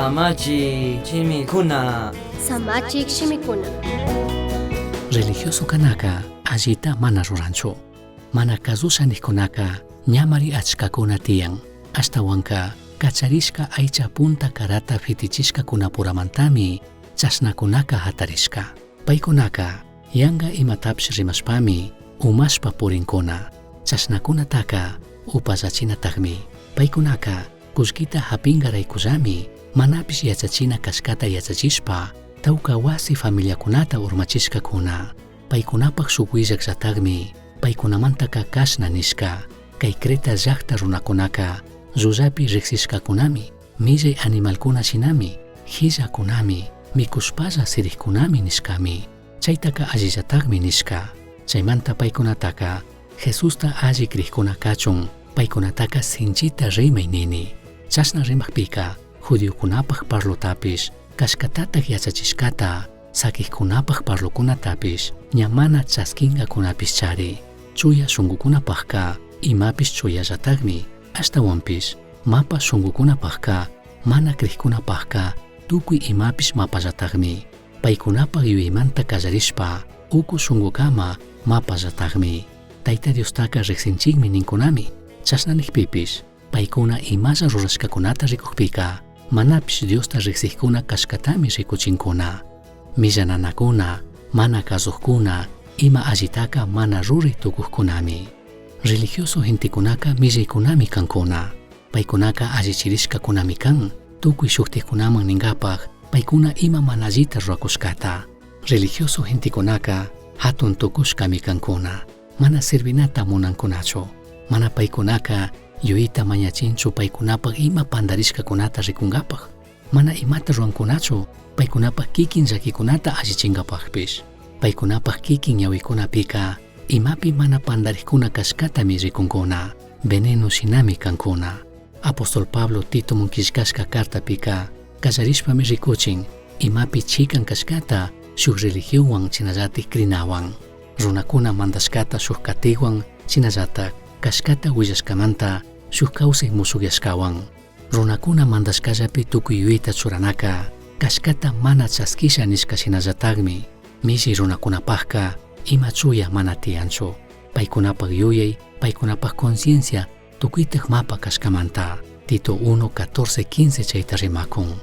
Samachi chimikuna. Samachik shimikuna. Religioso kanaka allita mana ruranchu. Mana kazushanikkunaka ñamari achkakuna tiyan. Ashtawanka kacharishka aycha punta karata fitichishkakunapuramantami chasnakunaka hatarishka. Paykunaka yanga imatapsh rimashpami umashpa purinkuna. Chasnakunataka upallachinataqmi. Paykunaka kullkita hapingaraykullami manapish yachachina kashkata yachachishpa tawka wasi familiakunata urmachishkakuna. Paykunapaq shuk willaklllataqmi paykunamantaka kashna nishka. Kay Creta llaqta runakunaka llullapi riqsishkakunami, millay animalkuna shinami, hillakunami, mikushpalla sirikkunami nishkami. Chaytaka allillataqmi nishka. Chaymanta paykunataka Jesusta alli kriqkuna kachun, paykunataka sinchita rimay nini. Chashna rimaqpika judiokunapaq parlutapish kashkatataq yachachishkata sakikkunapaq parlukunatapish ñamana chaskingakunapish chari. Chuya shunqukunapaqqa imapish chuyallataqmi. Ashtawanpish mapa shunqukunapaqqa mana kriqkunapaqqa tukuy imapish mapallataqmi. Paykunapaq yuyaymanta kallarishpa uku shunqukama mapallataqmi. Tayta Diostaka riqsinchikmi ninkunami. Chashna niqpipish paykuna imalla rurashkakunata rikuqpika manapish Diosta riqsiqkuna kashkatami rikuchinkuna. Millananakuna, mana kasuqkuna, ima allitaka mana ruri tukuqkunami. Religioso gentikunaka millaykunami kankuna. Paykunaka allichirishkakunami kan, tukuy shuktiqkunaman ninkapaq paykuna ima mana allita rurakushkata. Religioso gentikunaka hatun tukushkami kankuna. Mana servinata munankunachu. Mana paykunaka yuyita mañachinchu paykunapaq ima pandarishkakunata rikunkapaq. Mana imata rurankunachu paykunapaq kikin llakikunata allichinkapaqpish. Paykunapaq kikin ñawikunapika imapi mana pandariqkuna kashkatami rikunkuna. Veneno shinami kankuna. Apostol Pablo Tito munkishkashka cartapika kallarishpami rikuchin imapi chikan kashkata shuk religionwan chinallatik krinawan. Runakuna mandashkata shuk katiwan chinallatak kashkata willashkamanta shuk kawsay musukyashkawan. Runakuna mandashkallapi tukuy yuyta churanaka kashkata mana chaskisha nishka shinallataqmi. Millay runakunapaqqa ima chuya mana tiyanchu. Paykunapaq yuyay, paykunapaq conciencia tukuytaq mapa kashkamanta. Tito 1:14-15 chayta rimakun.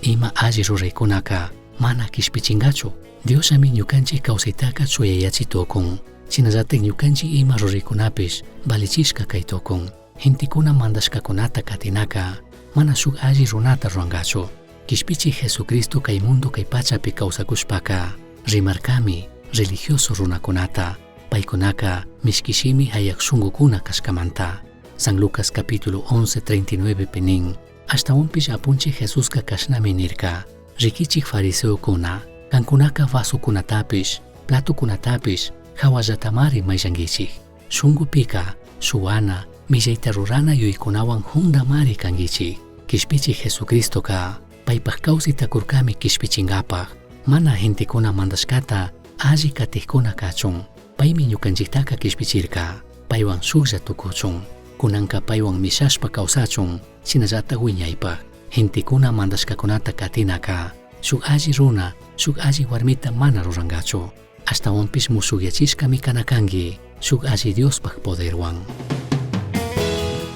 Ima alli ruraykunaka mana kishpichingachu. Diosami ñukanchik kawsaytaka chuyayachitukun. Chinallatik ñukanchik ima ruraykunapish valichishka kaytukun. Gentikuna mandashkakunata katinaka mana shuk alli runata rurangachu. Kishpichik Jesucristo kay mundo kay pachapi kawsakushpaka rimarkami religioso runakunata. Paykunaka mishkishimi hayak shunqukuna kashkamanta. San Lucas capítulo 11:39 pinin. Ashtawanpish apunchik Jesuska kashnami nirka. Rikichik fariseokuna kankunaka vasukunatapish platukunatapish hawallatamari mayllankichik. Shunqupika shuwana millayta rurana yuykunawan hundamari kankichik. Kishpichik Jesucristoka paypaq kawsaytakurkami kishpichinkapaq. Mana gentikuna mandashkata alli katiqkuna kachun. Paymi ñukanchiktaka kishpichirka. Paywan shuklla tukuchun. Kunanka paywan mishashpa kawsachun shinallata wiñaypaq. Gentikuna mandashkakunata katinaka shuk alli runa, shuk alli warmita mana rurangachu. Ashtawanpish musukyachishkami kanakanki shuk alli Diospaq poderwan.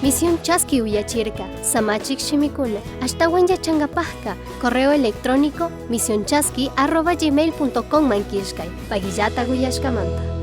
Misión Chaski Uyachirka, Samachik Shimikuna, Ashtawan Yachangapajka, correo electrónico misionchaski@gmail.com mankishkay, Pagillata Guyashkamanta.